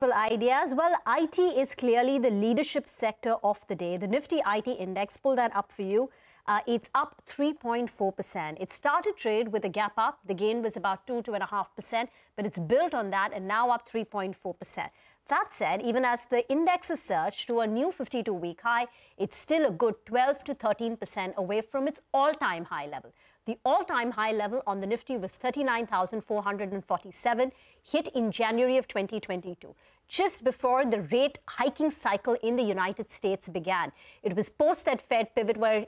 Ideas. Well, IT is clearly the leadership sector of the day. The Nifty IT index, pull that up for you. It's up 3.4%. It started trade with a gap up. The gain was about 2.5%, but it's built on that and now up 3.4%. That said, even as the index has surged to a new 52-week high, it's still a good 12 to 13% away from its all-time high level. The all-time high level on the Nifty was 39,447, hit in January of 2022, just before the rate hiking cycle in the United States began. It was post that Fed pivot where,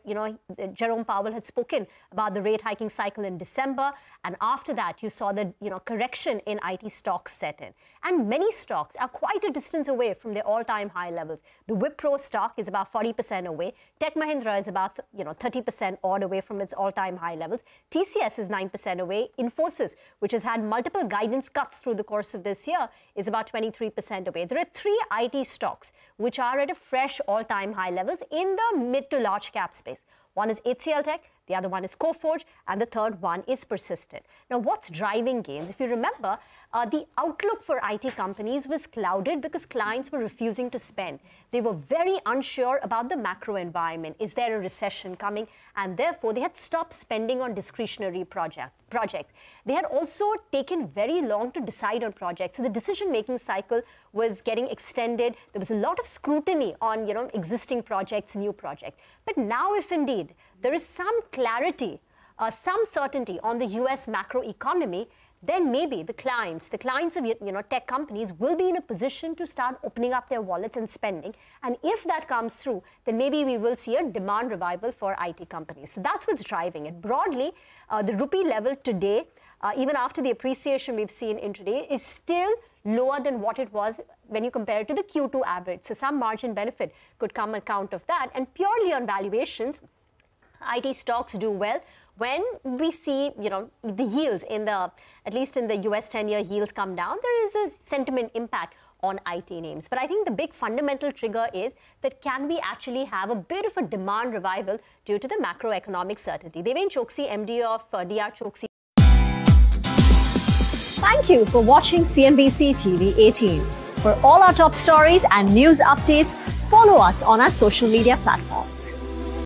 Jerome Powell had spoken about the rate hiking cycle in December. And after that, you saw the, correction in IT stocks set in. And many stocks are quite a distance away from their all-time high levels. The Wipro stock is about 40% away. Tech Mahindra is about, 30% odd away from its all-time high levels. TCS is 9% away. Infosys, which has had multiple guidance cuts through the course of this year, is about 23% away. There are three IT stocks which are at a fresh all-time high levels in the mid to large cap space. One is HCL Tech, the other one is Coforge, and the third one is Persistent. Now, what's driving gains? If you remember, the outlook for IT companies was clouded because clients were refusing to spend. They were very unsure about the macro environment. Is there a recession coming? And therefore, they had stopped spending on discretionary projects. They had also taken very long to decide on projects. So the decision-making cycle was getting extended. There was a lot of scrutiny on, existing projects, new projects. But now, if indeed there is some clarity, some certainty on the US macro economy, then maybe the clients of tech companies will be in a position to start opening up their wallets and spending. And if that comes through, then maybe we will see a demand revival for IT companies. So that's what's driving it. Broadly, the rupee level today, even after the appreciation we've seen intraday, is still lower than what it was when you compare it to the Q2 average. So some margin benefit could come on account of that. And purely on valuations, IT stocks do well when we see, the yields at least in the US 10-year yields come down. There is a sentiment impact on IT names. But I think the big fundamental trigger is that can we actually have a bit of a demand revival due to the macroeconomic certainty? Devin Choksi, MD of DR Choksi. Thank you for watching CNBC TV18. For all our top stories and news updates, follow us on our social media platforms.